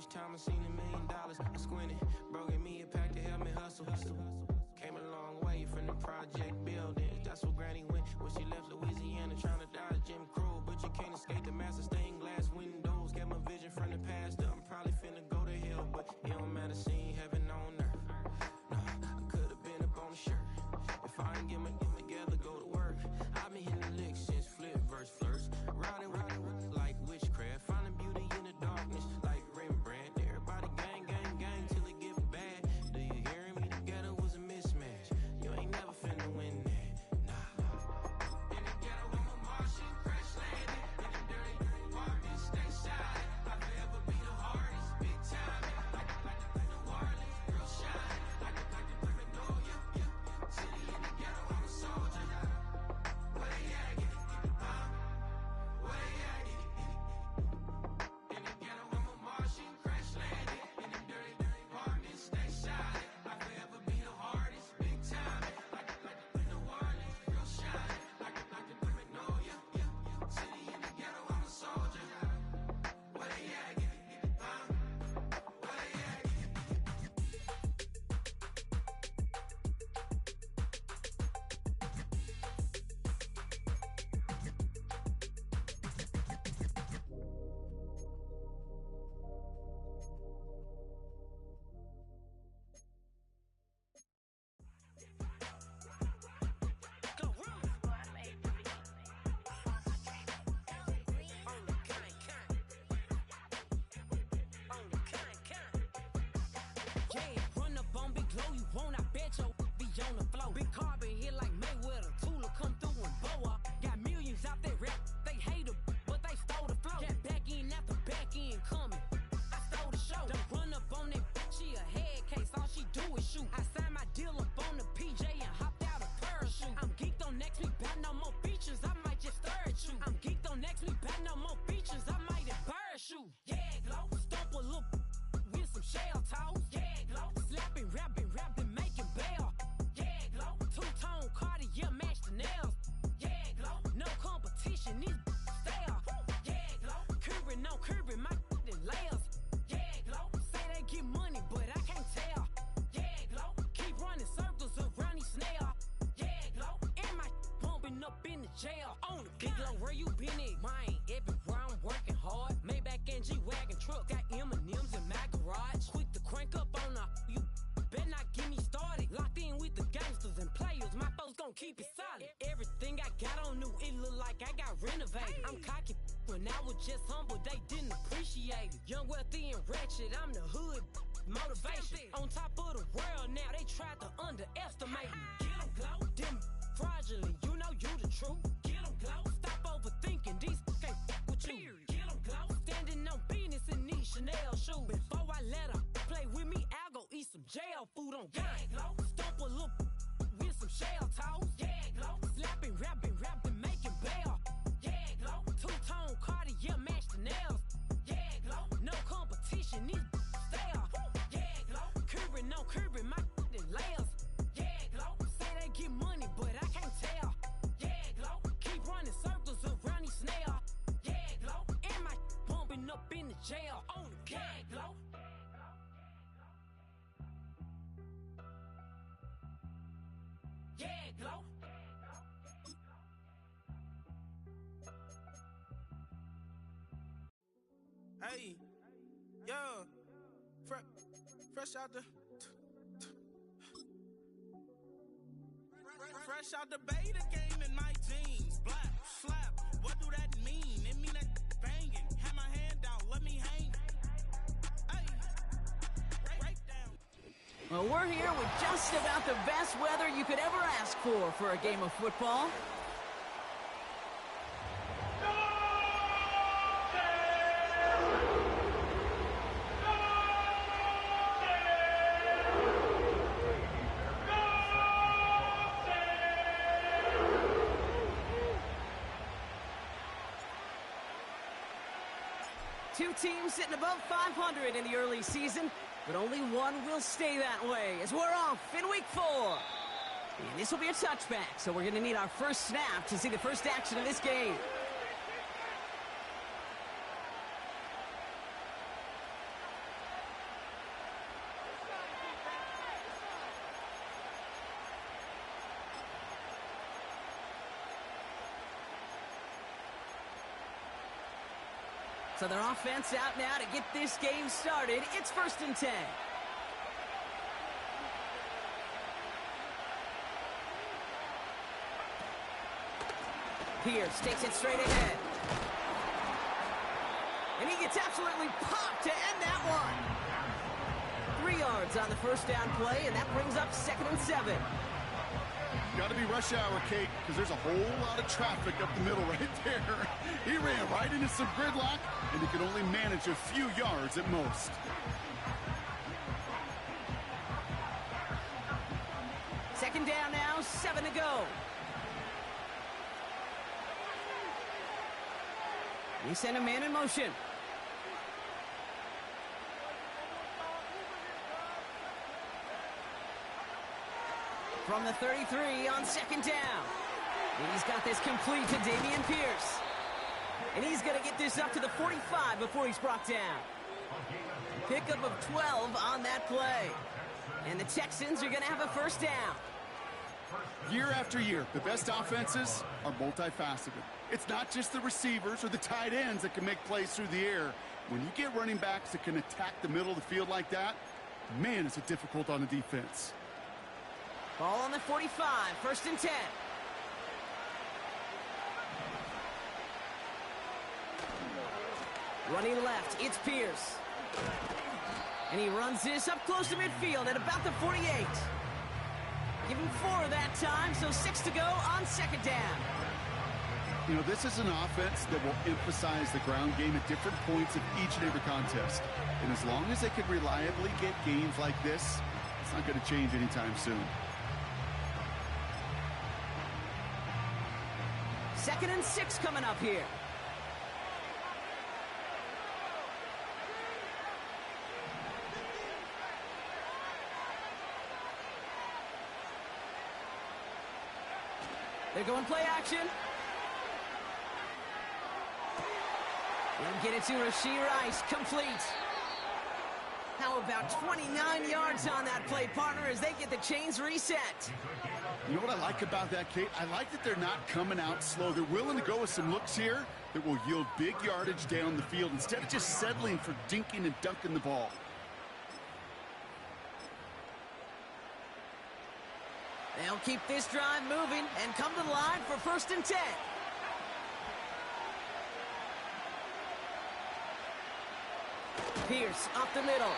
much time I seen $1 million. I squinted, bro gave me a pack to help me hustle. Came a long way from the project buildings. That's where Granny went when she left Louisiana, trying to dodge Jim Crow. But you can't escape the master stained glass windows. Get my vision from the past. I'm probably finna go to hell, but it don't matter. Seeing heaven on earth. No, I could have been up on the shirt. If I ain't get my together, go to work. I've been hitting the licks since flip verse first. Riding like witchcraft, finding beauty in the darkness like Rembrandt. Everybody gang, gang, gang till it get bad. Do you hear me? Together was a mismatch. You ain't never finna win that. Nah. In the ghetto, I'm a Martian, crash landing. In the dirty apartments, stay silent. I'll forever be the hardest, big time. Like New Orleans, real shine. Like the Paranoia. City in the ghetto, I'm a soldier. Where they at? Get the bomb. Where they at? In the ghetto, I'm a Martian, crash landing. In the dirty apartments, stay silent. I'll forever be the hardest, big time. Like New Orleans, real shine. Like the Paranoia. City in the ghetto, I'm a soldier. Where they at? Get the bomb. Where they at? Yeah, run up on Big Glow, you won't, I bet your be on the floor. Big Carbon hit like Mayweather, Tula come through and blow up. Got millions out there rap, they hate her, but they stole the flow. Got back in after back end coming, I stole the show. Don't run up on that, she a head case, all she do is shoot. I signed my deal up on the PJ and hopped out a parachute. I'm geeked on next week, bout no more features, I might just stir at you. I'm geeked on next week, bout no more features, I might embarrass you. Yeah, Glow, stomp a little with some shell toes. Yeah, Glow, slapping, rapping, making bail. Yeah, Glow, two-tone Cartier match the nails. Yeah, Glow, no competition, these stale. Yeah, Glow, curving, no curving, my layers. Yeah, Glow, say they get money, but I can't tell. Yeah, Glow, keep running circles around these snail. Yeah, Glow, and my bumping up in the jail. On the Big Glow, where you been at? Mine, everywhere I'm working hard. Maybach and G-Wagon truck, got M&M's in my garage. Quick to crank up on her, you better not get me started. Locked in with the gangsters and players, my folks gon' keep it solid. Everything I got on new, it look like I got renovated. I'm cocky when I was just humble, they didn't appreciate it. Young, wealthy, and ratchet, I'm the hood motivation. On top of the world now, they tried to underestimate me. Get 'em, Glow, them fraudulent, you know you the truth. Get 'em, Glow, stop overthinking, these can't with you. Get 'em, Glow, standing on business in these Chanel shoes. Before I let her play with me, I'll go eat some jail food on gang. Yeah, Glow, stomp a little with some shell toes. Yeah, Glow, slapping, rapping, making bail. Yeah, Glow, two-tone Cartier match the nails. Yeah, Glow, no competition, these stale. Yeah, Glow, curving, no curving, my layers. Yeah, Glow, say they get money, but I can't tell. Yeah, Glow, keep running circles around these snail. Yeah, Glow, and my bumping up in the jail. On the gang, Glow. Yeah, Glow. Hey, yo, fresh out the fresh out the beta game in my jeans. Black slap, what do that mean? It mean that banging. Have my hand out, let me hang. Hey, break down. Well, we're here with just about the best weather you could ever ask for a game of football. Two teams sitting above 500 in the early season, but only one will stay that way as we're off in week 4. And this will be a touchback, so we're going to need our first snap to see the first action of this game. So their offense out now to get this game started. It's 1st and 10. Pierce takes it straight ahead. And he gets absolutely popped to end that one. 3 yards on the first down play, and that brings up 2nd and 7. Got to be rush hour, Kate, because there's a whole lot of traffic up the middle right there. He ran right into some gridlock, and he could only manage a few yards at most. Second down now, 7 to go. He sent a man in motion. From the 33 on 2nd down. And he's got this complete to Dameon Pierce. And he's going to get this up to the 45 before he's brought down. Pickup of 12 on that play. And the Texans are going to have a 1st down. Year after year, the best offenses are multifaceted. It's not just the receivers or the tight ends that can make plays through the air. When you get running backs that can attack the middle of the field like that, man, is it difficult on the defense. Ball on the 45, 1st and 10. Running left, it's Pierce. And he runs this up close to midfield at about the 48. Give him 4 that time, so 6 to go on 2nd down. You know, this is an offense that will emphasize the ground game at different points of each and every contest. And as long as they can reliably get games like this, it's not going to change anytime soon. 2nd and 6 coming up here. They're going play action. They'll get it to Rashee Rice, complete. How about 29 yards on that play, partner, as they get the chains reset? You know what I like about that, Kate? I like that they're not coming out slow. They're willing to go with some looks here that will yield big yardage down the field instead of just settling for dinking and dunking the ball. They'll keep this drive moving and come to the line for 1st and 10. Pierce up the middle.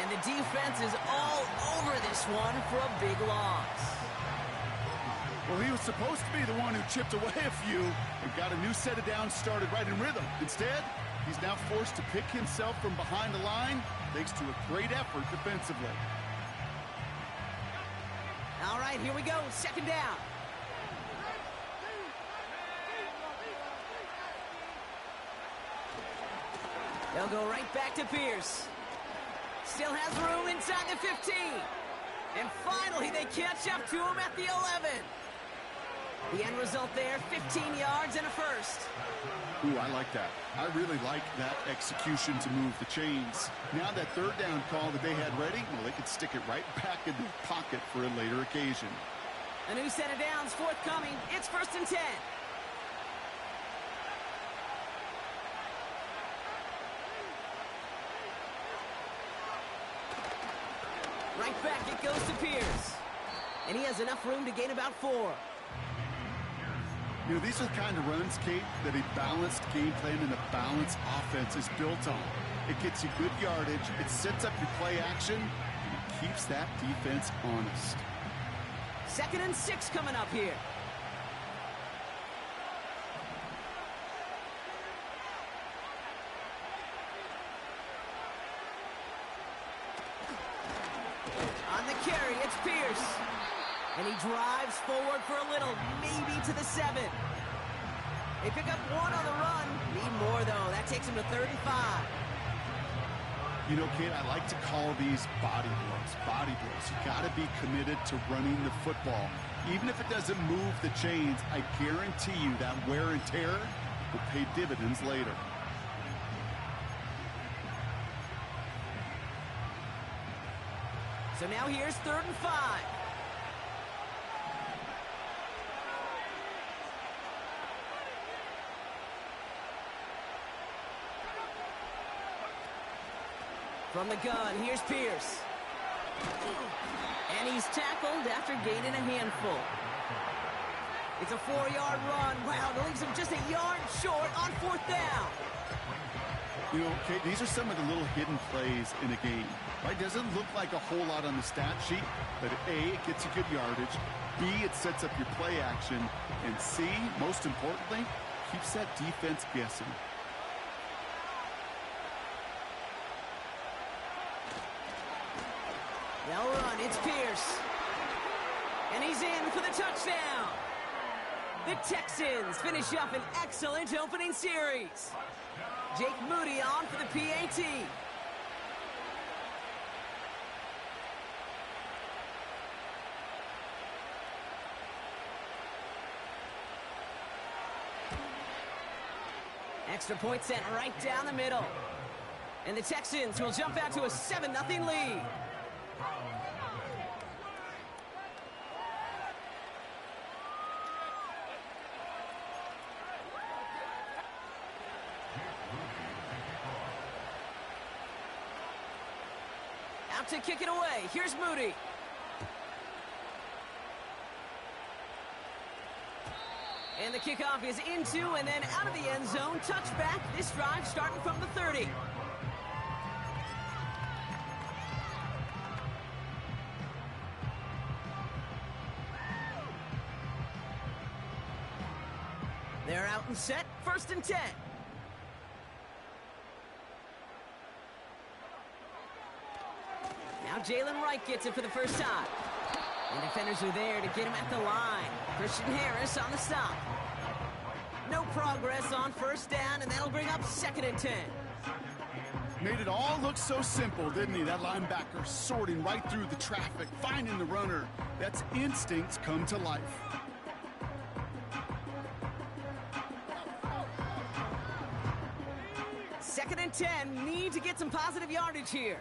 And the defense is all over this one for a big loss. Well, he was supposed to be the one who chipped away a few and got a new set of downs started right in rhythm. Instead, he's now forced to pick himself from behind the line thanks to a great effort defensively. All right, here we go. 2nd down. They'll go right back to Pierce. Still has room inside the 15. And finally, they catch up to him at the 11. The end result there, 15 yards and a 1st. Ooh, I like that. I really like that execution to move the chains. Now that 3rd down call that they had ready, well, they could stick it right back in the pocket for a later occasion. A new set of downs forthcoming. It's 1st and 10. Right back it goes to Pierce. And he has enough room to gain about 4. You know, these are the kind of runs, Kate, that a balanced game plan and a balanced offense is built on. It gets you good yardage, it sets up your play action, and it keeps that defense honest. 2nd and 6 coming up here. On the carry, it's Pierce. And he drives forward for a little, maybe to the 7. They pick up 1 on the run. Need more, though. That takes him to 35. You know, Kate, I like to call these body blows. Body blows. You got to be committed to running the football. Even if it doesn't move the chains, I guarantee you that wear and tear will pay dividends later. So now here's 3rd and 5. From the gun, here's Pierce. And he's tackled after gaining a handful. It's a 4-yard run. Wow, that leaves him just a yard short on 4th down. You know, Kate, these are some of the little hidden plays in a game. Right? Doesn't look like a whole lot on the stat sheet, but A, it gets you good yardage. B, it sets up your play action. And C, most importantly, keeps that defense guessing. They'll run. It's Pierce. And he's in for the touchdown. The Texans finish up an excellent opening series. Jake Moody on for the PAT. Extra point sent right down the middle. And the Texans will jump out to a 7-0 lead. Out to kick it away. Here's Moody. And the kickoff is into and then out of the end zone. Touchback. This drive starting from the 30. They're out and set. 1st and 10. Now Jalen Wright gets it for the first time. And defenders are there to get him at the line. Christian Harris on the stop. No progress on 1st down, and that'll bring up 2nd and 10. Made it all look so simple, didn't he? That linebacker sorting right through the traffic, finding the runner. That's instincts come to life. Second and 10, need to get some positive yardage here.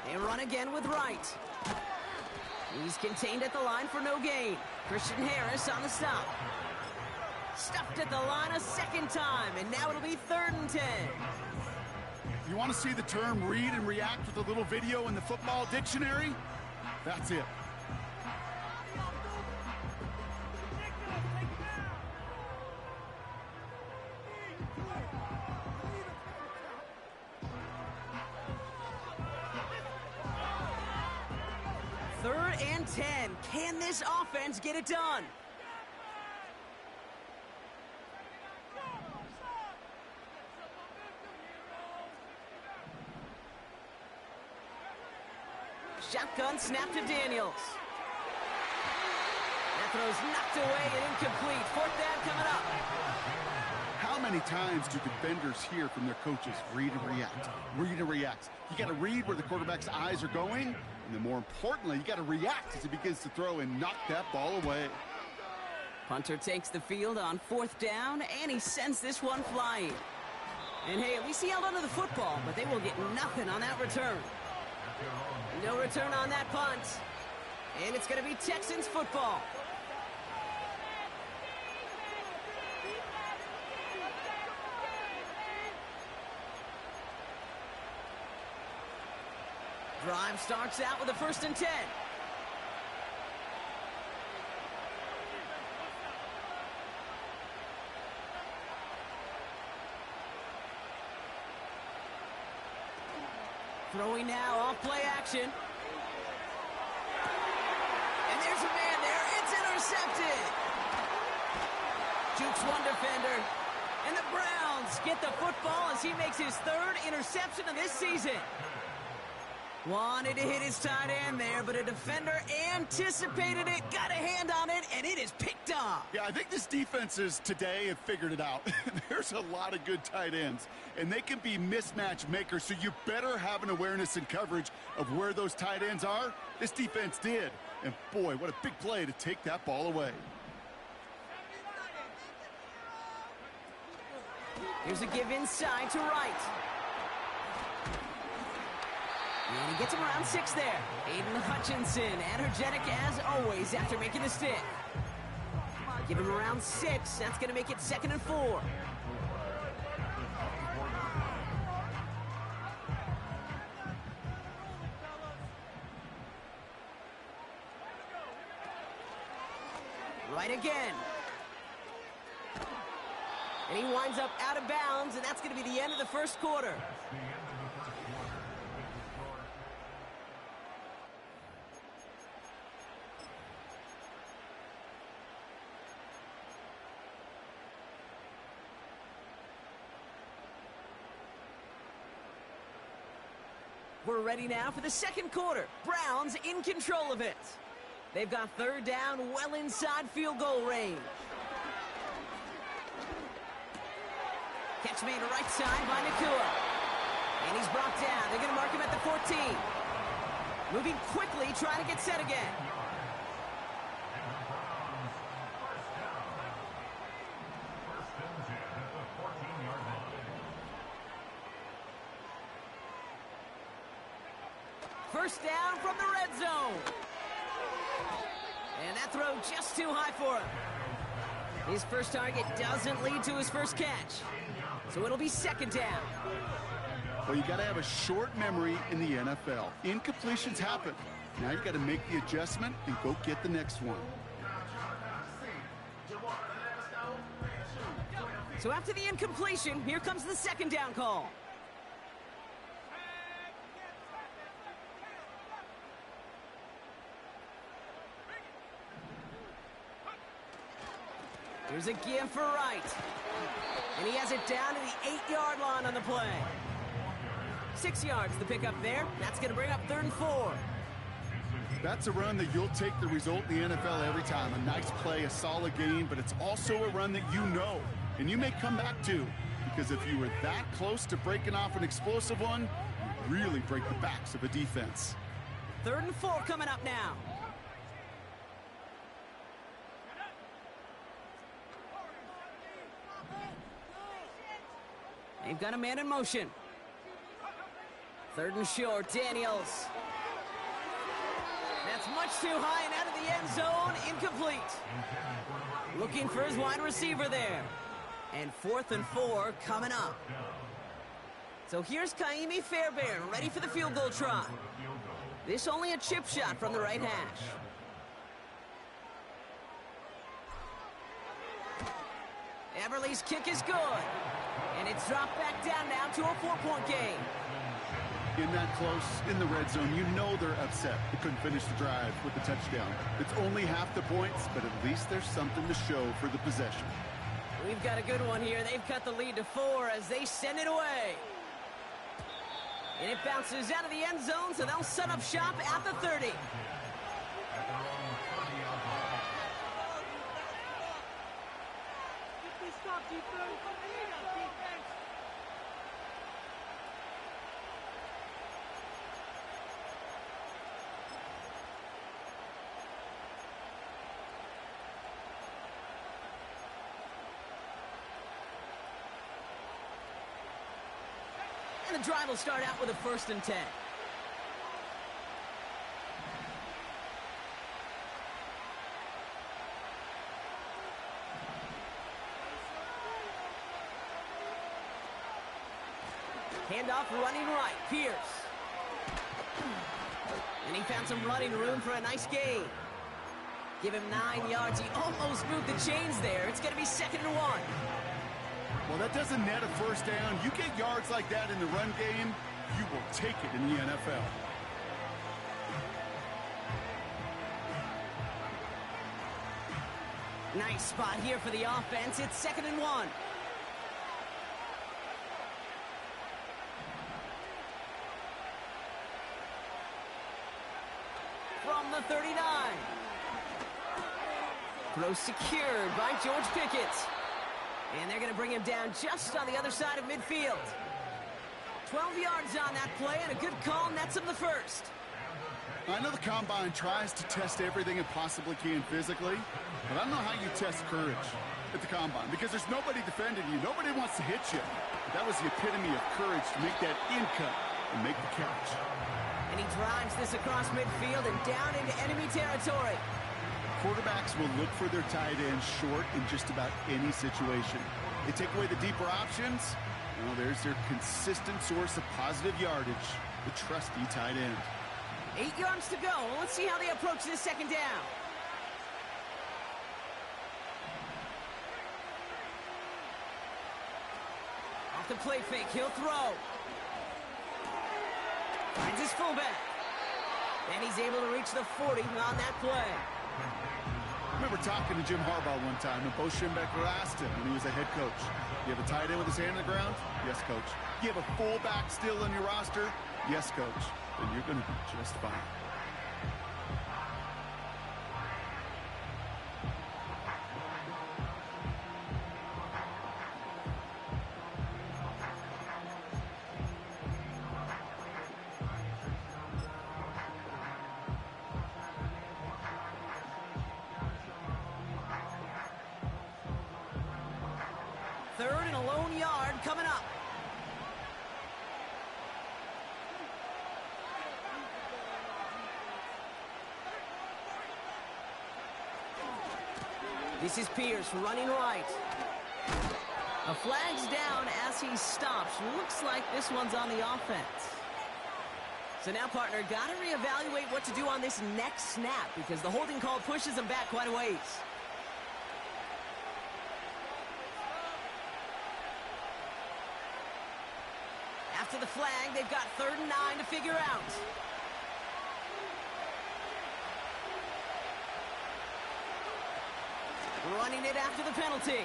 They run again with Wright. He's contained at the line for no gain. Christian Harris on the stop. Stuffed at the line a 2nd time, and now it'll be 3rd and 10. You want to see the term read and react with a little video in the football dictionary? That's it. Third and 10. Can this offense get it done? Shotgun snap to Daniels. That throw's knocked away and incomplete. 4th down coming up. How many times do defenders hear from their coaches, read and react, read and react? You got to read where the quarterback's eyes are going, and then more importantly, you got to react as he begins to throw and knock that ball away. Punter takes the field on 4th down, and he sends this one flying. And hey, at least he held onto the football, but they will get nothing on that return. No return on that punt. And it's going to be Texans football. Drive starts out with a 1st and 10. Throwing now off play action. And there's a man there. It's intercepted. Jukes one defender. And the Browns get the football as he makes his 3rd interception of this season. Wanted to hit his tight end there, but a defender anticipated it, got a hand on it, and it is picked off. Yeah, I think this defenses today have figured it out. There's a lot of good tight ends, and they can be mismatch makers, so you better have an awareness and coverage of where those tight ends are. This defense did, and boy, what a big play to take that ball away. Here's a give inside to Wright. And he gets him around 6 there. Aiden Hutchinson, energetic as always after making the stick. Give him around 6. That's going to make it 2nd and 4. Right again. And he winds up out of bounds, and that's going to be the end of the first quarter. We're ready now for the second quarter. Browns in control of it. They've got 3rd down, well inside field goal range. Catch made right side by Nakua. And he's brought down. They're going to mark him at the 14. Moving quickly, trying to get set again. First down from the red zone. And that throw just too high for him. His first target doesn't lead to his first catch. So it'll be 2nd down. Well, you got to have a short memory in the NFL. Incompletions happen. Now you got to make the adjustment and go get the next one. So after the incompletion, here comes the 2nd down call. Here's a give for Wright. And he has it down to the 8-yard line on the play. 6 yards the pickup there. That's going to bring up 3rd and 4. That's a run that you'll take the result in the NFL every time. A nice play, a solid game, but it's also a run that you know. And you may come back to, because if you were that close to breaking off an explosive one, you really break the backs of a defense. 3rd and 4 coming up now. They've got a man in motion. 3rd and short, Daniels. That's much too high and out of the end zone, incomplete. Looking for his wide receiver there. And 4th and 4 coming up. So here's Kaimi Fairbairn, ready for the field goal try. This only a chip shot from the right hash. Everly's kick is good. And it's dropped back down now to a 4-point game. In that close, in the red zone, you know they're upset. They couldn't finish the drive with the touchdown. It's only half the points, but at least there's something to show for the possession. We've got a good one here. They've cut the lead to 4 as they send it away. And it bounces out of the end zone, so they'll set up shop at the 30. And the drive will start out with a 1st and 10. Handoff running right, Pierce. And he found some running room for a nice gain. Give him 9 yards. He almost moved the chains there. It's going to be 2nd and 1. Well, that doesn't net a first down. You get yards like that in the run game, you will take it in the NFL. Nice spot here for the offense. It's 2nd and 1. From the 39. Throw secured by George Pickett. And they're going to bring him down just on the other side of midfield. 12 yards on that play, and a good call nets him the first. I know the Combine tries to test everything it possibly can physically, but I don't know how you test courage at the Combine, because there's nobody defending you. Nobody wants to hit you. But that was the epitome of courage to make that in cut and make the catch. And he drives this across midfield and down into enemy territory. Quarterbacks will look for their tight end short in just about any situation. They take away the deeper options. Well, there's their consistent source of positive yardage, the trusty tight end. 8 yards to go. Let's see how they approach this second down. Off the play fake, he'll throw. Finds his fullback. And he's able to reach the 40 on that play. I remember talking to Jim Harbaugh one time, and Bo Schembechler asked him when he was a head coach, you have a tight end with his hand on the ground? Yes, coach. You have a fullback still on your roster? Yes, coach. Then you're going to be just fine. Third and a lone yard coming up. This is Pierce running right. A flag's down as he stops. Looks like this one's on the offense. So now, partner, got to reevaluate what to do on this next snap because the holding call pushes him back quite a ways. After the flag, they've got 3rd and 9 to figure out. Running it after the penalty.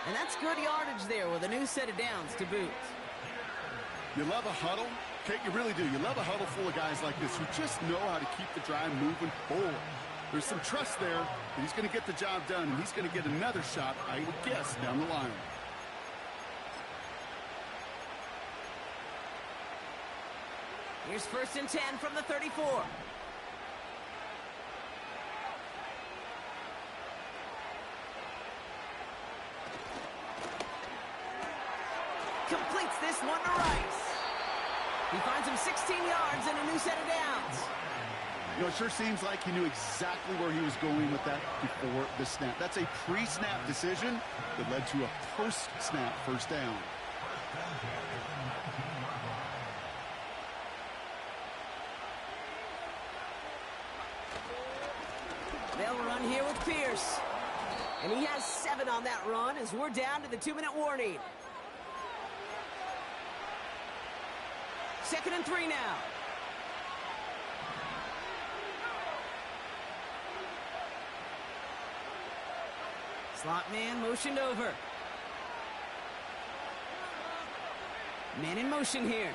And that's good yardage there with a new set of downs to boot. You love a huddle? Okay, you really do. You love a huddle full of guys like this who just know how to keep the drive moving forward. There's some trust there that he's going to get the job done, and he's going to get another shot, I would guess, down the line. Here's 1st and 10 from the 34. Completes this one to Rice. He finds him 16 yards and a new set of downs. You know, it sure seems like he knew exactly where he was going with that before the snap. That's a pre-snap decision that led to a post-snap first down. They'll run here with Pierce. And he has 7 on that run as we're down to the 2-minute warning. 2nd and 3 now. Slot man motioned over. Man in motion here.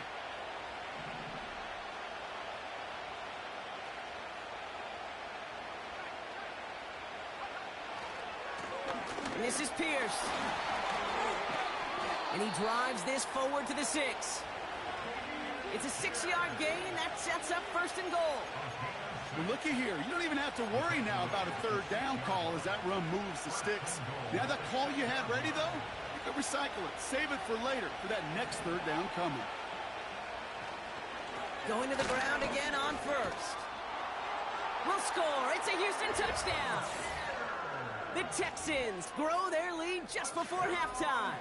And this is Pierce. And he drives this forward to the 6. It's a 6-yard gain. That sets up 1st and goal. Well, looky here. You don't even have to worry now about a 3rd down call as that run moves the sticks. Now that call you had ready, though, you can recycle it. Save it for later for that next 3rd down coming. Going to the ground again on 1st. We'll score. It's a Houston touchdown. The Texans grow their lead just before halftime.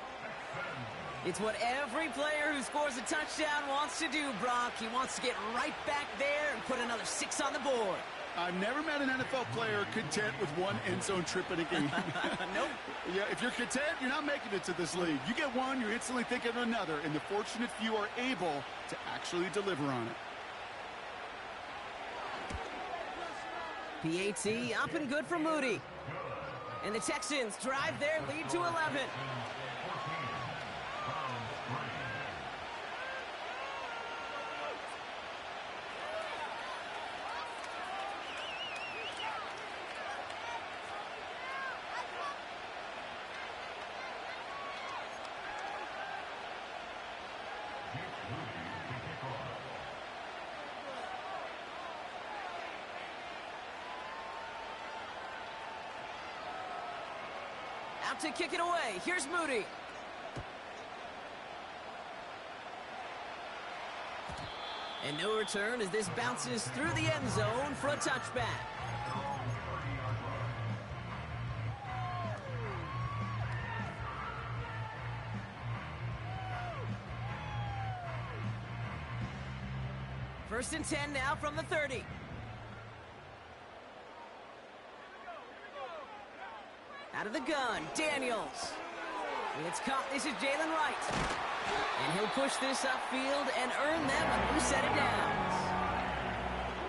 It's what every player who scores a touchdown wants to do, Brock. He wants to get right back there and put another 6 on the board. I've never met an NFL player content with one end zone trip in a game. Nope. Yeah, if you're content, you're not making it to this league. You get one, you're instantly thinking of another, and the fortunate few are able to actually deliver on it. PAT up and good for Moody. And the Texans drive their lead to 11. Out to kick it away. Here's Moody. And no return as this bounces through the end zone for a touchback. First and 10 now from the 30. Out of the gun, Daniels. It's caught. This is Jalen Wright. And he'll push this upfield and earn them a new set of downs.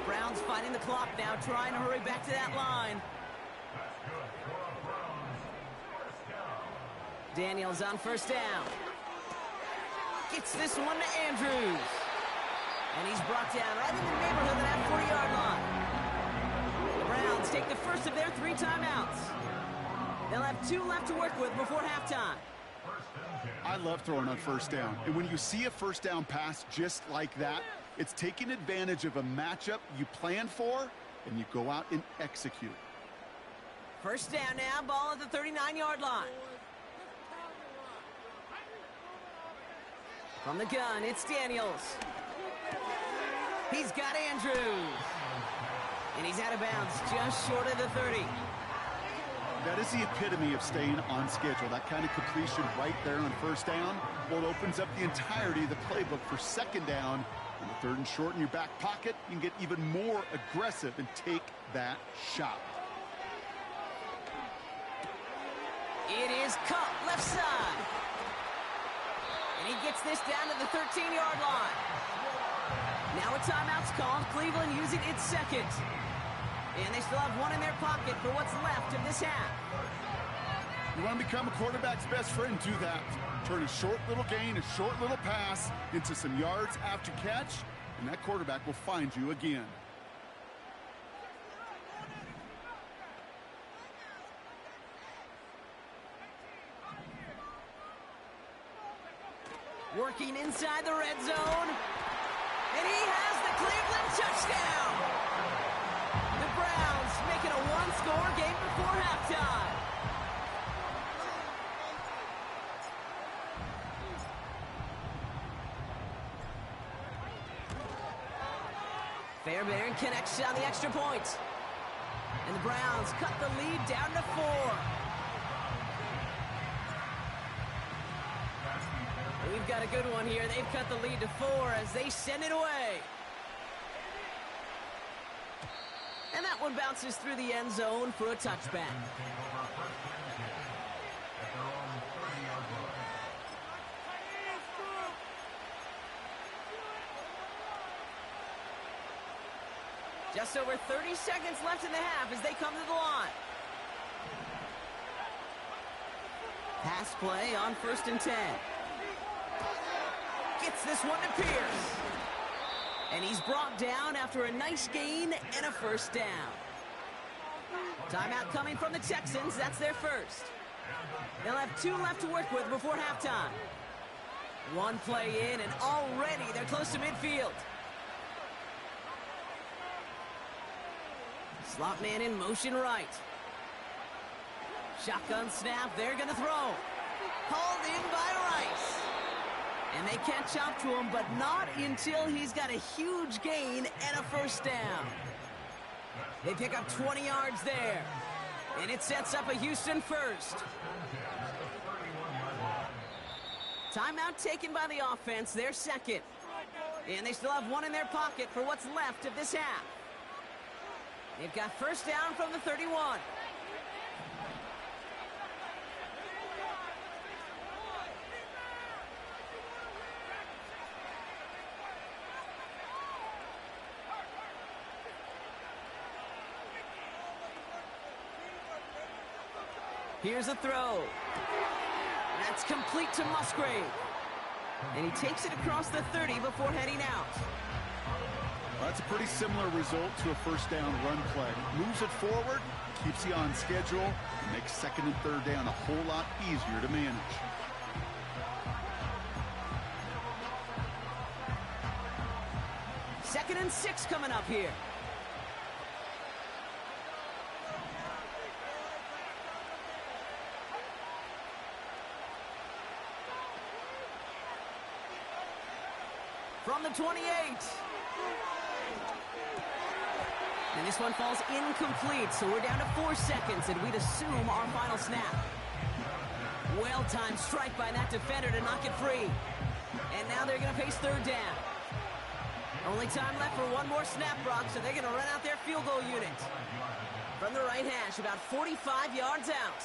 Browns fighting the clock now, trying to hurry back to that line. Daniels on first down. Gets this one to Andrews. And he's brought down right in the neighborhood of that 40-yard line. The Browns take the first of their 3 timeouts. They'll have 2 left to work with before halftime. I love throwing on first down. And when you see a first down pass just like that, it's taking advantage of a matchup you plan for, and you go out and execute. First down now, ball at the 39-yard line. From the gun, it's Daniels. He's got Andrews. And he's out of bounds just short of the 30. That is the epitome of staying on schedule. That kind of completion right there on first down. Well, it opens up the entirety of the playbook for second down. On the 3rd and short in your back pocket, you can get even more aggressive and take that shot. It is caught left side. And he gets this down to the 13-yard line. Now a timeout's called. Cleveland using its second. And they still have 1 in their pocket for what's left of this half. You want to become a quarterback's best friend? Do that. Turn a short little gain, a short little pass into some yards after catch, and that quarterback will find you again. Working inside the red zone. And he has the Cleveland touchdown. The Browns make it a 1-score game before halftime. Fairbairn connects on the extra point. And the Browns cut the lead down to 4. We've got a good one here. They've cut the lead to 4 as they send it away. And that one bounces through the end zone for a touchback. Just over 30 seconds left in the half as they come to the line. Pass play on 1st and 10. Gets this one to Pierce. And he's brought down after a nice gain and a first down. Timeout coming from the Texans. That's their first. They'll have 2 left to work with before halftime. 1 play in, and already they're close to midfield. Slot man in motion right. Shotgun snap. They're going to throw. Hauled in by Rice. And they catch up to him, but not until he's got a huge gain and a first down. They pick up 20 yards there. And it sets up a Houston first. Timeout taken by the offense, their second. And they still have 1 in their pocket for what's left of this half. They've got first down from the 31. Here's a throw. That's complete to Musgrave. And he takes it across the 30 before heading out. That's a pretty similar result to a first down run play. Moves it forward, keeps you on schedule, and makes 2nd and 3rd down a whole lot easier to manage. Second and 6 coming up here. From the 28, And this one falls incomplete, so we're down to 4 seconds, and we'd assume our final snap. Well-timed strike by that defender to knock it free. And now they're going to face third down. Only time left for one more snap, Brock, so they're going to run out their field goal unit. From the right hash, about 45 yards out.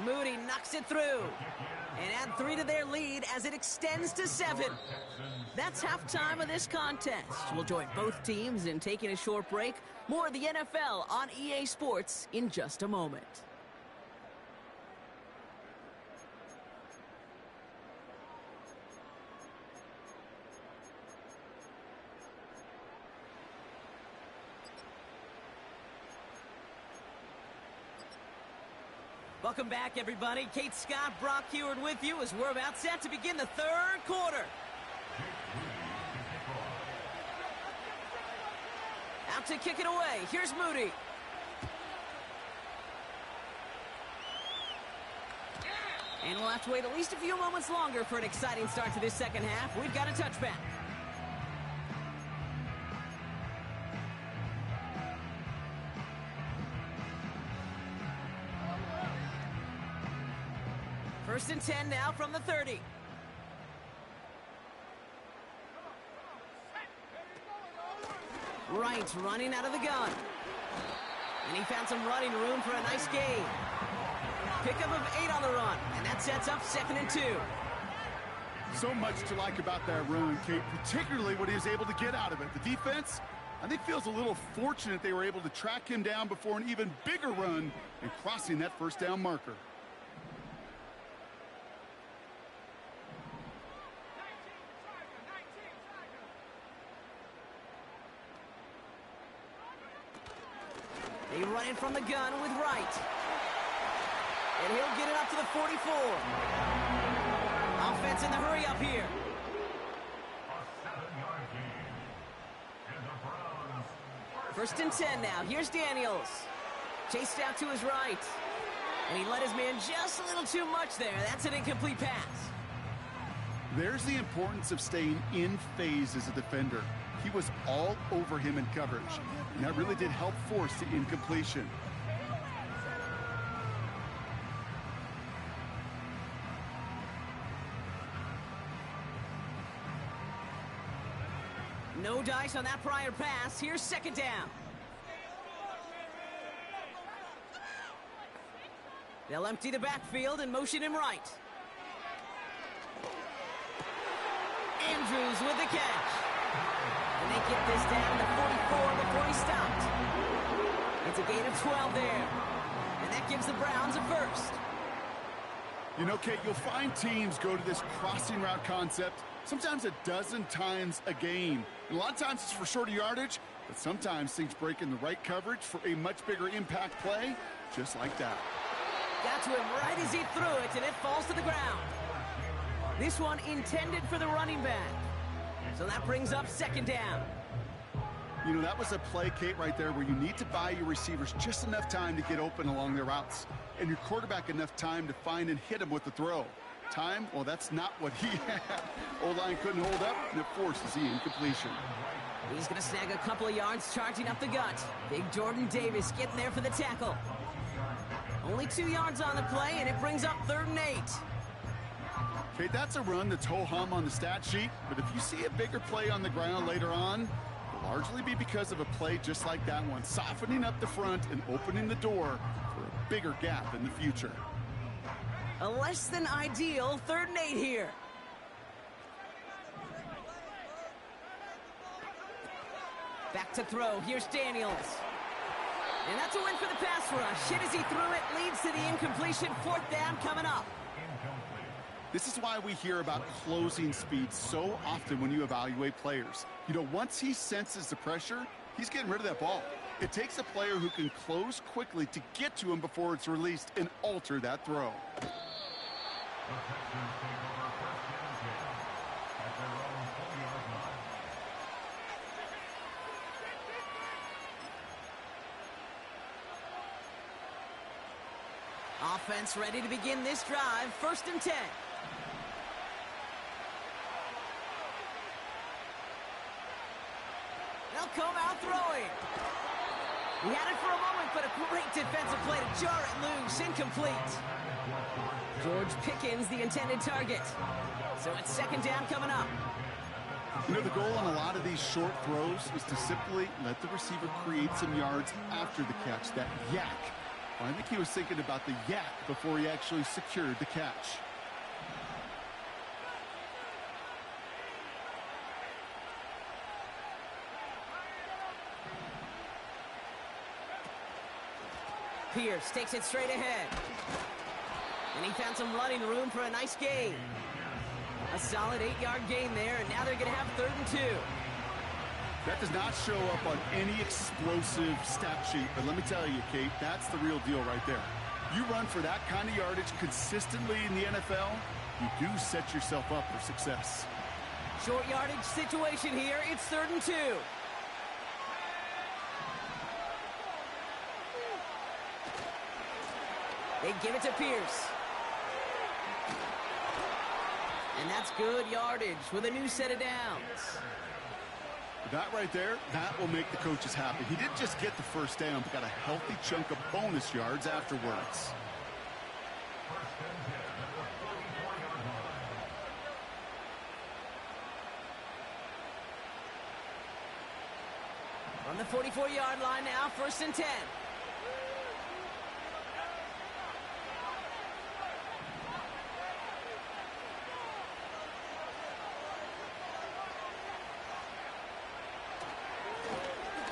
Moody knocks it through. And add 3 to their lead as it extends to 7. That's halftime of this contest. We'll join both teams in taking a short break. More of the NFL on EA Sports in just a moment. Welcome back, everybody. Kate Scott, Brock Heward with you as we're about set to begin the third quarter. Out to kick it away. Here's Moody. And we'll have to wait at least a few moments longer for an exciting start to this second half. We've got a touchback. First and 10 now from the 30. Wright running out of the gun. And he found some running room for a nice gain. Pickup of 8 on the run, and that sets up 2nd and 2. So much to like about that run, Kate, particularly what he was able to get out of it. The defense, I think, feels a little fortunate they were able to track him down before an even bigger run and crossing that first down marker. They run it from the gun with Wright. And he'll get it up to the 44. Offense in the hurry up here. First and 10 now. Here's Daniels. Chased out to his right. And he let his man just a little too much there. That's an incomplete pass. There's the importance of staying in phase as a defender. He was all over him in coverage, and that really did help force the incompletion. No dice on that prior pass. Here's 2nd down. They'll empty the backfield and motion him right. Andrews with the catch. And they get this down to 44 before he stopped. It's a gain of 12 there. And that gives the Browns a first. You know, Kate, you'll find teams go to this crossing route concept sometimes a dozen times a game. And a lot of times it's for shorter yardage, but sometimes things break in the right coverage for a much bigger impact play, just like that. Got to him right as he threw it, and it falls to the ground. This one intended for the running back. So that brings up 2nd down. You know, that was a play, Kate, right there where you need to buy your receivers just enough time to get open along their routes, and your quarterback enough time to find and hit him with the throw. Time, well, that's not what he had. O-line couldn't hold up, and it forces the incompletion. He's going to snag a couple of yards charging up the gut. Big Jordan Davis getting there for the tackle. Only 2 yards on the play, and it brings up 3rd and 8. Okay, that's a run that's ho-hum on the stat sheet, but if you see a bigger play on the ground later on, it'll largely be because of a play just like that one, softening up the front and opening the door for a bigger gap in the future. A less than ideal 3rd and 8 here. Back to throw. Here's Daniels. And that's a win for the pass rush. Hit as he threw it, leads to the incompletion. 4th down coming up. This is why we hear about closing speed so often when you evaluate players. You know, once he senses the pressure, he's getting rid of that ball. It takes a player who can close quickly to get to him before it's released and alter that throw. Offense ready to begin this drive. 1st and 10. come out throwing. He had it for a moment, but a great defensive play to jar it loose. Incomplete. George Pickens, the intended target. So it's second down coming up. You know, the goal on a lot of these short throws is to simply let the receiver create some yards after the catch, that yak. Well, I think he was thinking about the yak before he actually secured the catch. Pierce takes it straight ahead. And he found some running room for a nice gain. A solid 8-yard gain there, and now they're going to have 3rd and 2. That does not show up on any explosive stat sheet, but let me tell you, Kate, that's the real deal right there. You run for that kind of yardage consistently in the NFL, you do set yourself up for success. Short yardage situation here. It's 3rd and 2. They give it to Pierce. And that's good yardage with a new set of downs. That right there, that will make the coaches happy. He didn't just get the first down, but got a healthy chunk of bonus yards afterwards. On the 44-yard line now, 1st and 10.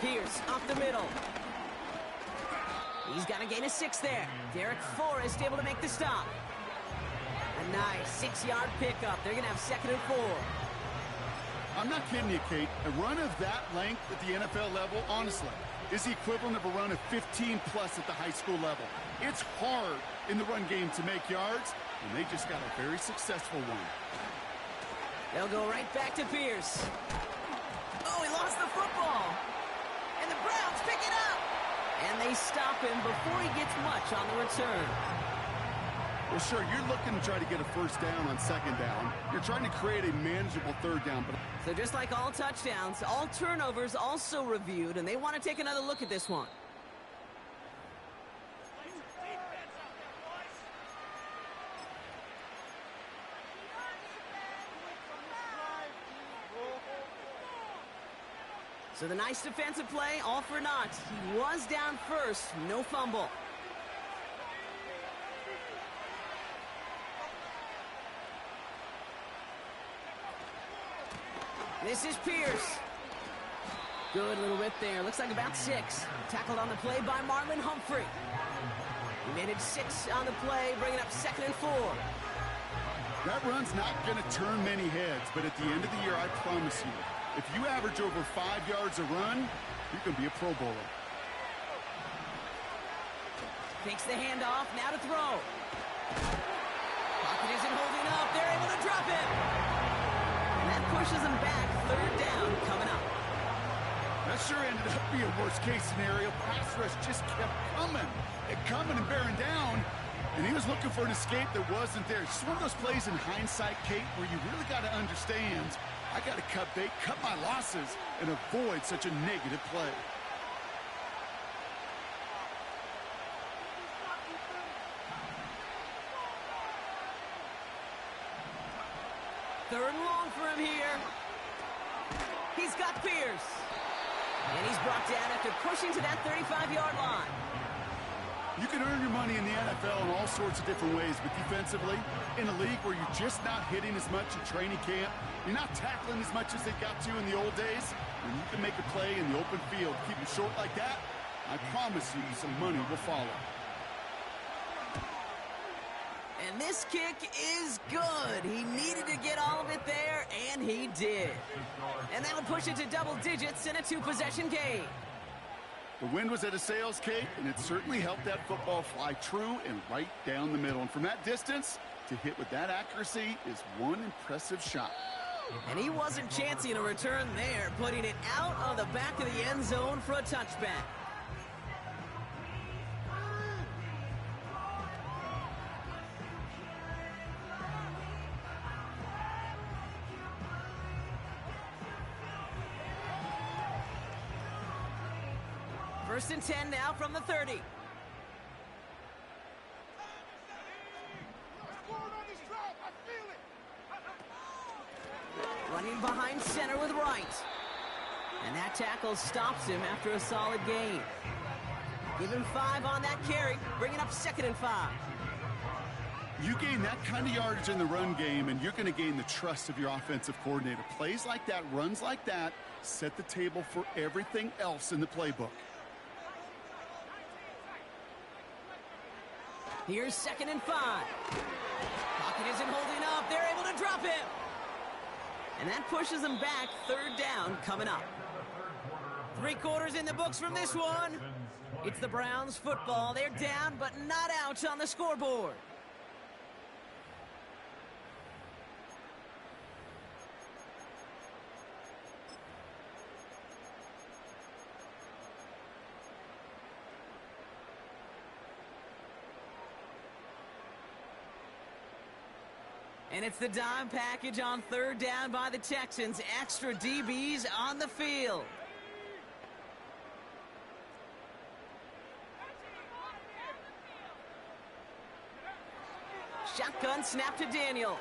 Pierce off the middle. He's got a gain of 6 there. Derek Forrest able to make the stop. A nice 6-yard pickup. They're going to have 2nd and 4. I'm not kidding you, Kate. A run of that length at the NFL level, honestly, is the equivalent of a run of 15-plus at the high school level. It's hard in the run game to make yards, and they just got a very successful one. They'll go right back to Pierce. Oh, he lost the football. And the Browns pick it up. And they stop him before he gets much on the return. Well, sure, you're looking to try to get a first down on 2nd down. You're trying to create a manageable 3rd down. But So just like all touchdowns, all turnovers also reviewed, and they want to take another look at this one. So the nice defensive play, all for naught. He was down first, no fumble. This is Pierce. Good little rip there. Looks like about 6. Tackled on the play by Marlon Humphrey. He made it 6 on the play, bringing up 2nd and 4. that run's not going to turn many heads, but at the end of the year, I promise you, if you average over 5 yards a run, you're going to be a Pro Bowler. Takes the handoff, now to throw. Pocket isn't holding up. They're able to drop it. And that pushes them back. 3rd down coming up. That sure ended up being a worst-case scenario. Pass rush just kept coming and bearing down. And he was looking for an escape that wasn't there. It's just one of those plays in hindsight, Kate, where you really got to understand, I got to cut bait, cut my losses, and avoid such a negative play. Third and long for him here. He's got Pierce. And he's brought down after pushing to that 35-yard line. You can earn your money in the NFL in all sorts of different ways, but defensively, in a league where you're just not hitting as much in training camp, you're not tackling as much as they got to in the old days, when you can make a play in the open field, keep it short like that, I promise you some money will follow. And this kick is good. He needed to get all of it there, and he did. And that'll push it to double digits in a 2-possession game. The wind was at a sails, Kate, and it certainly helped that football fly true and right down the middle. And from that distance, to hit with that accuracy is one impressive shot. And he wasn't chancing a return there, putting it out on the back of the end zone for a touchback. First and 10 now from the 30. Running behind center with Wright. And that tackle stops him after a solid gain. Give him 5 on that carry, bringing up 2nd and 5. You gain that kind of yardage in the run game, and you're going to gain the trust of your offensive coordinator. Plays like that, runs like that, set the table for everything else in the playbook. Here's 2nd and 5. Pocket isn't holding up. They're able to drop him. And that pushes them back. 3rd down coming up. 3 quarters in the books from this one. It's the Browns football. They're down, but not out on the scoreboard. And it's the dime package on 3rd down by the Texans. Extra DBs on the field. Shotgun snap to Daniels.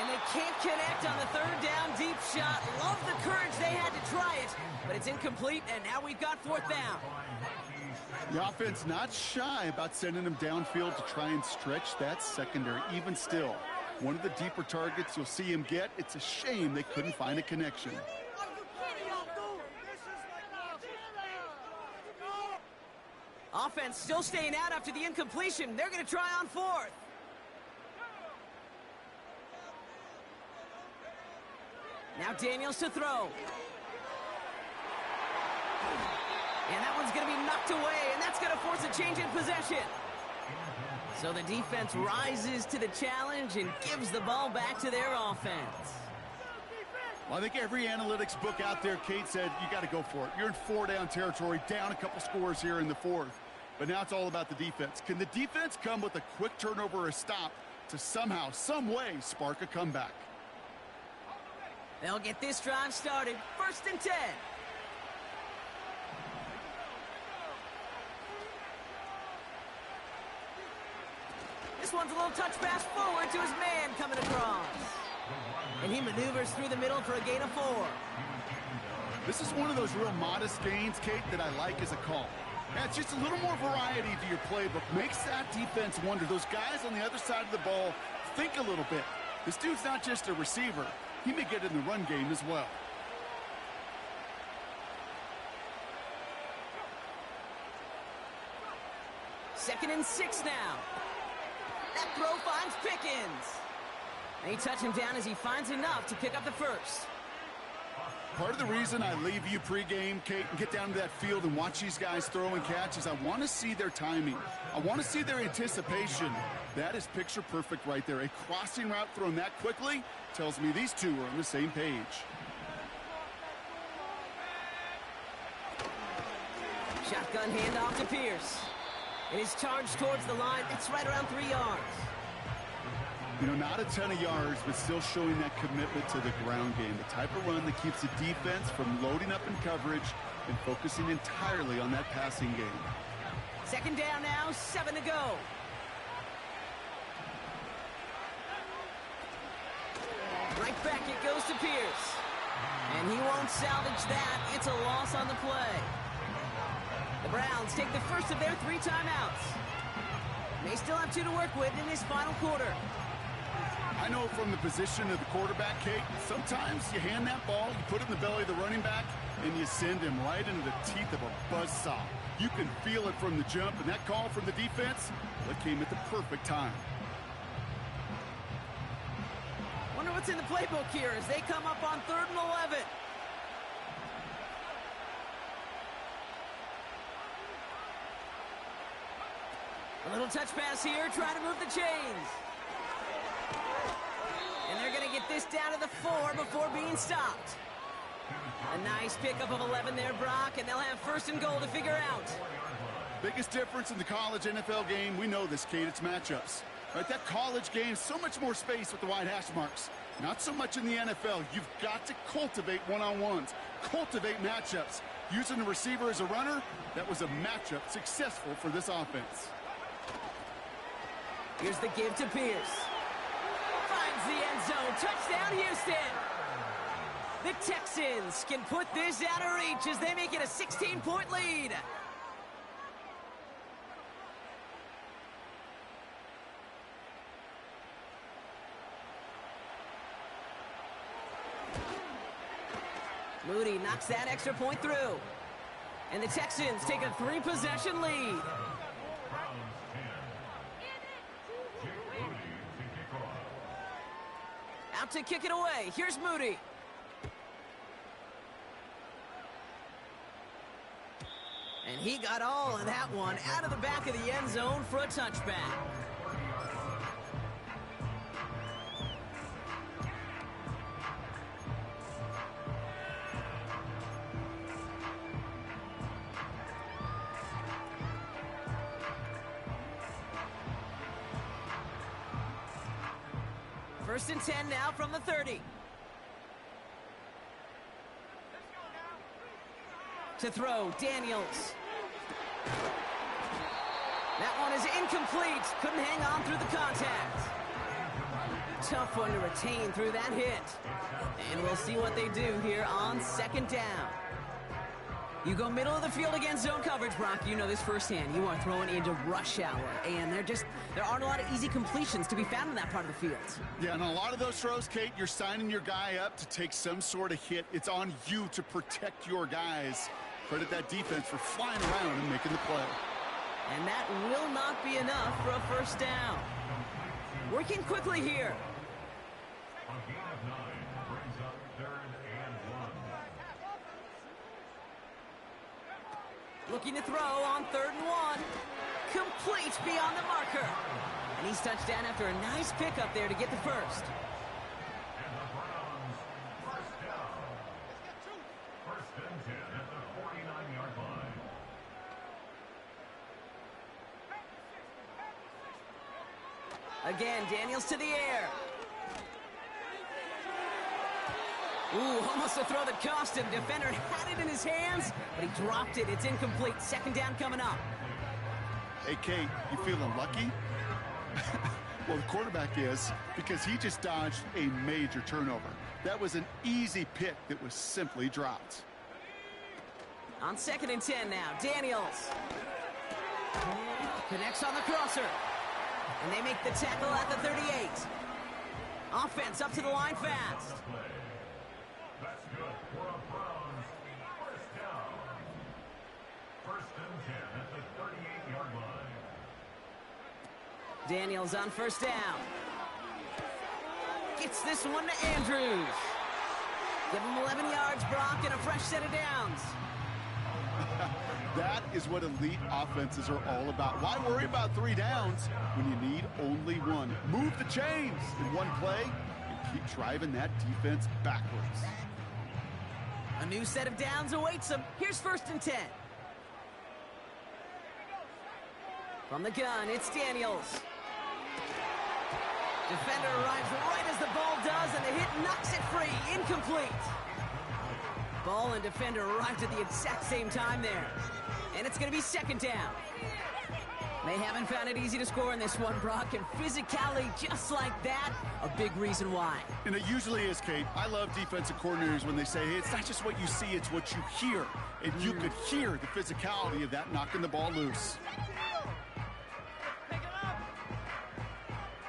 And they can't connect on the 3rd down deep shot. Love the courage they had to try it, but it's incomplete, and now we've got 4th down. The offense not shy about sending them downfield to try and stretch that secondary. Even still, one of the deeper targets you'll see him get. It's a shame they couldn't find a connection. Offense still staying out after the incompletion. They're going to try on 4th. Now Daniels to throw. And that one's going to be knocked away, and that's going to force a change in possession. So the defense rises to the challenge and gives the ball back to their offense. Well, I think every analytics book out there, Kate, said you got to go for it. You're in 4-down territory, down a couple scores here in the 4th. But now it's all about the defense. Can the defense come with a quick turnover or a stop to somehow, some way, spark a comeback? They'll get this drive started. 1st and 10. This one's a little touch pass forward to his man coming across. And he maneuvers through the middle for a gain of 4. This is one of those real modest gains, Kate, that I like as a call. Yeah, it's just a little more variety to your playbook. Makes that defense wonder. Those guys on the other side of the ball think a little bit. This dude's not just a receiver. He may get in the run game as well. Second and 6 now. That throw finds Pickens. And he touched him down as he finds enough to pick up the 1st. Part of the reason I leave you pregame, Kate, and get down to that field and watch these guys throw and catch is I want to see their timing. I want to see their anticipation. That is picture perfect right there. A crossing route thrown that quickly tells me these two are on the same page. Shotgun handoff to Pierce. It is charged towards the line. It's right around 3 yards. You know, not a ton of yards, but still showing that commitment to the ground game. The type of run that keeps the defense from loading up in coverage and focusing entirely on that passing game. 2nd down now, 7 to go. Right back it goes to Pierce. And he won't salvage that. It's a loss on the play. The Browns take the first of their 3 timeouts. They still have 2 to work with in this final quarter. I know from the position of the quarterback, Kate, sometimes you hand that ball, you put it in the belly of the running back, and you send him right into the teeth of a buzzsaw. You can feel it from the jump, and that call from the defense, that came at the perfect time. Wonder what's in the playbook here as they come up on 3rd and 11. A little touch pass here, trying to move the chains. And they're going to get this down to the 4 before being stopped. A nice pickup of 11 there, Brock, and they'll have 1st and goal to figure out. Biggest difference in the college NFL game, we know this, Kate, it's matchups. Right, that college game, so much more space with the wide hash marks. Not so much in the NFL. You've got to cultivate one-on-ones, cultivate matchups. Using the receiver as a runner, that was a matchup successful for this offense. Here's the give to Pierce. Finds the end zone. Touchdown, Houston. The Texans can put this out of reach as they make it a 16-point lead. Moody knocks that extra point through. And the Texans take a 3-possession lead. Out to kick it away. Here's Moody. And he got all of that one out of the back of the end zone for a touchback. First and 10 now from the 30. To throw, Daniels. That one is incomplete. Couldn't hang on through the contact. Tough one to retain through that hit. And we'll see what they do here on second down. You go middle of the field against zone coverage, Brock. You know this firsthand. You are throwing into rush hour, and there aren't a lot of easy completions to be found in that part of the field. Yeah, and a lot of those throws, Kate, you're signing your guy up to take some sort of hit. It's on you to protect your guys. Credit that defense for flying around and making the play. And that will not be enough for a first down. Working quickly here. A gain of 9 brings up 3rd and 1. Looking to throw on 3rd and 1. Complete beyond the marker. And he's touchdown after a nice pickup there to get the first. And the Browns, first down. First and 10 at the 49-yard line. Again, Daniels to the air. Ooh, almost a throw that cost him. Defender had it in his hands, but he dropped it. It's incomplete. Second down coming up. Hey, Kate, you feeling lucky? Well, the quarterback is, because he just dodged a major turnover. That was an easy pick that was simply dropped. On 2nd and 10 now, Daniels. Connects on the crosser. And they make the tackle at the 38. Offense up to the line fast. That's good for a Browns first down. First and 10 at the 38-yard line. Daniels on first down. Gets this one to Andrews. Give him 11 yards, Brock, and a fresh set of downs. That is what elite offenses are all about. Why worry about 3 downs when you need only 1? Move the chains in one play and keep driving that defense backwards. A new set of downs awaits him. Here's 1st and 10. From the gun, it's Daniels. Defender arrives right as the ball does, and the hit knocks it free. Incomplete. Ball and defender arrived at the exact same time there. And it's going to be 2nd down. They haven't found it easy to score in this one, Brock, and physicality just like that, a big reason why. And it usually is, Kate. I love defensive coordinators when they say, hey, it's not just what you see, it's what you hear. And you could hear the physicality of that knocking the ball loose.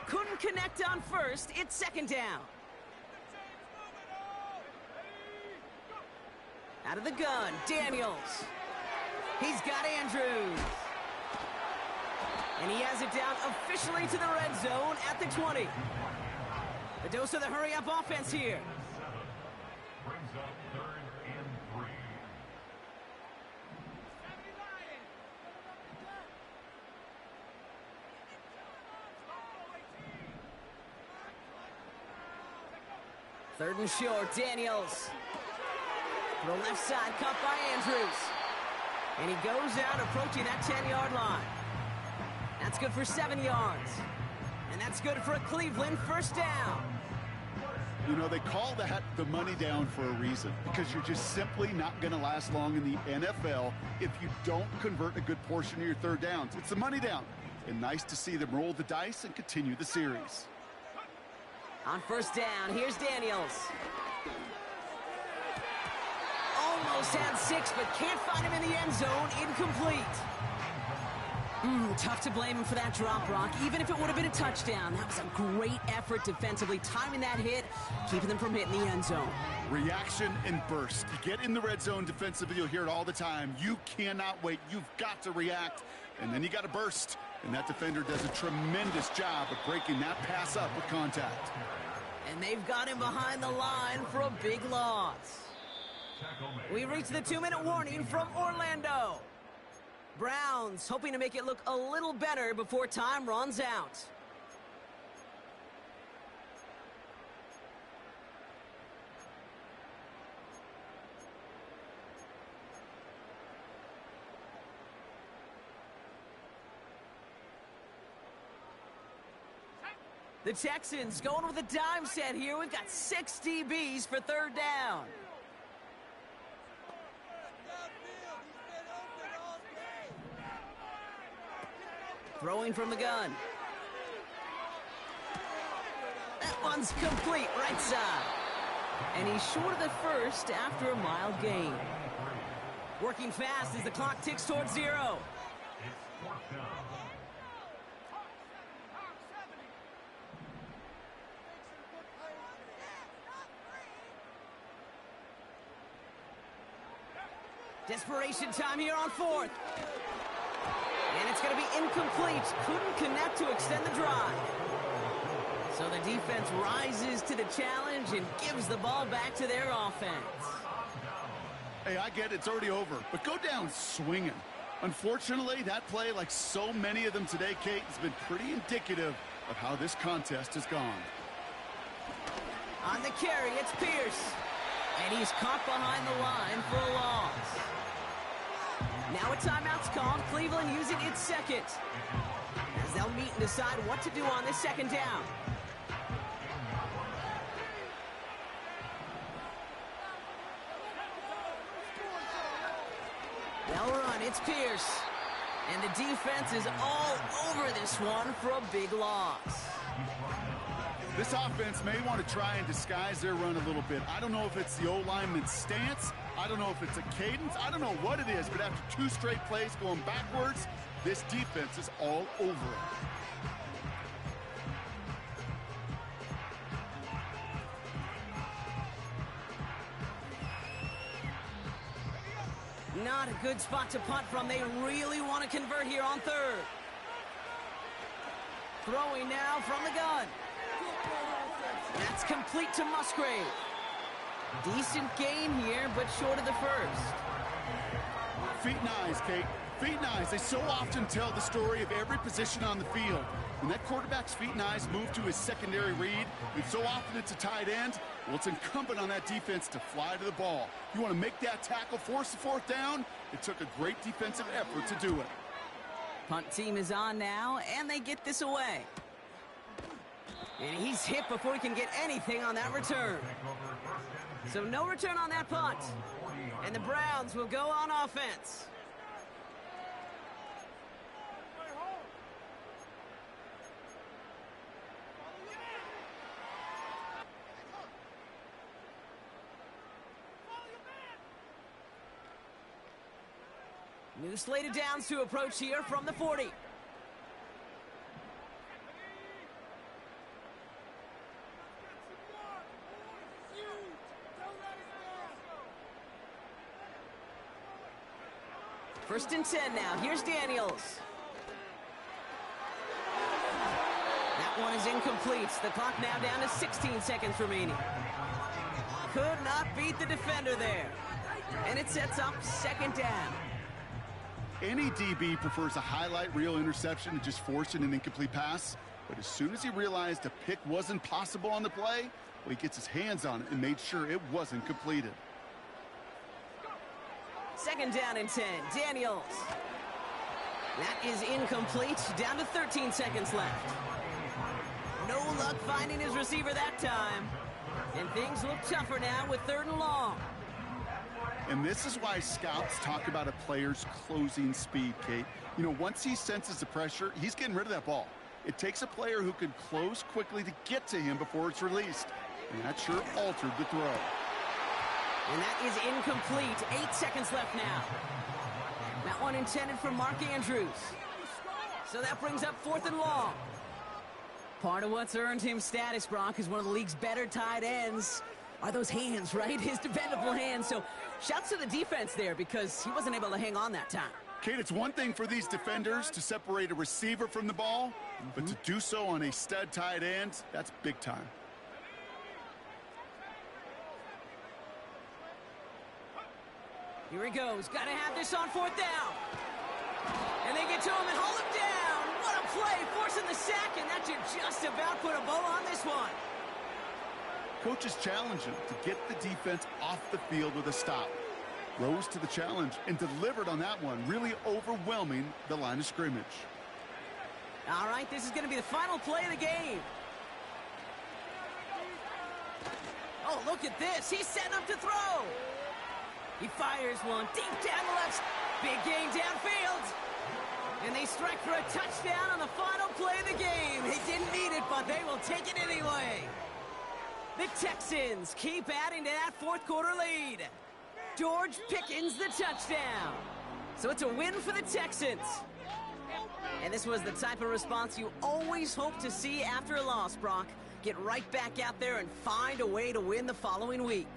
Couldn't connect on first. It's 2nd down. Out of the gun, Daniels. He's got Andrews. And he has it down officially to the red zone at the 20. The dose of the hurry-up offense here. Brings up 3rd and 3. Third and short, Daniels. To the left side, cut by Andrews. And he goes out approaching that 10-yard line. That's good for 7 yards. And that's good for a Cleveland first down. You know, they call that the money down for a reason, because you're just simply not going to last long in the NFL if you don't convert a good portion of your third downs. It's the money down. And nice to see them roll the dice and continue the series. On first down, here's Daniels. Almost had 6, but can't find him in the end zone. Incomplete. Tough to blame him for that drop, Brock. Even if it would have been a touchdown, that was a great effort defensively, timing that hit, keeping them from hitting the end zone. Reaction and burst. You get in the red zone defensively, you'll hear it all the time. You cannot wait. You've got to react, and then you got to burst. And that defender does a tremendous job of breaking that pass up with contact. And they've got him behind the line for a big loss. We reach the 2-minute warning from Orlando. Browns hoping to make it look a little better before time runs out. The Texans going with a dime set here. We've got 6 DBs for third down. Throwing from the gun. That one's complete, right side. And he's short of the first after a mild gain. Working fast as the clock ticks towards 0. Desperation time here on 4th. And it's going to be incomplete. Couldn't connect to extend the drive. So the defense rises to the challenge and gives the ball back to their offense. Hey, I get it. It's already over. But go down swinging. Unfortunately, that play, like so many of them today, Kate, has been pretty indicative of how this contest has gone. On the carry, it's Pierce. And he's caught behind the line for a loss. Now a timeout's called. Cleveland using its second. As they'll meet and decide what to do on this second down. They'll run. It's Pierce. And the defense is all over this one for a big loss. This offense may want to try and disguise their run a little bit. I don't know if it's the O-lineman's stance. I don't know if it's a cadence. I don't know what it is, but after 2 straight plays going backwards, this defense is all over it. Not a good spot to punt from. They really want to convert here on 3rd. Throwing now from the gun. That's complete to Musgrave. Decent gain here, but short of the first. Feet and eyes, Kate. Feet and eyes. They so often tell the story of every position on the field. When that quarterback's feet and eyes move to his secondary read, and so often it's a tight end, well, it's incumbent on that defense to fly to the ball. You want to make that tackle, force the 4th down? It took a great defensive effort to do it. Punt team is on now, and they get this away. And he's hit before he can get anything on that return. So no return on that punt. And the Browns will go on offense. New slated downs to approach here from the 40. First and 10 now. Here's Daniels. That one is incomplete. The clock now down to 16 seconds remaining. Could not beat the defender there. And it sets up 2nd down. Any DB prefers a highlight reel interception to just forcing an incomplete pass. But as soon as he realized a pick wasn't possible on the play, well, he gets his hands on it and made sure it wasn't completed. 2nd down and 10. Daniels. That is incomplete. Down to 13 seconds left. No luck finding his receiver that time. And things look tougher now with 3rd and long. And this is why scouts talk about a player's closing speed, Kate. You know, once he senses the pressure, he's getting rid of that ball. It takes a player who can close quickly to get to him before it's released. And that sure altered the throw. And that is incomplete. 8 seconds left now. That one intended for Mark Andrews. So that brings up 4th and long. Part of what's earned him status, Brock, is one of the league's better tight ends. Are those hands, right? His dependable hands. So shouts to the defense there because he wasn't able to hang on that time. Kate, it's one thing for these defenders to separate a receiver from the ball, but to do so on a stud tight end, that's big time. Here he goes. Got to have this on 4th down. And they get to him and hold him down. What a play, forcing the sack, and that should just about put a bow on this one. Coaches challenge him to get the defense off the field with a stop. Rose to the challenge and delivered on that one, really overwhelming the line of scrimmage. All right, this is going to be the final play of the game. Oh, look at this. He's setting up to throw. He fires one deep down the left. Big gain downfield. And they strike for a touchdown on the final play of the game. They didn't need it, but they will take it anyway. The Texans keep adding to that 4th quarter lead. George Pickens the touchdown. So it's a win for the Texans. And this was the type of response you always hope to see after a loss, Brock. Get right back out there and find a way to win the following week.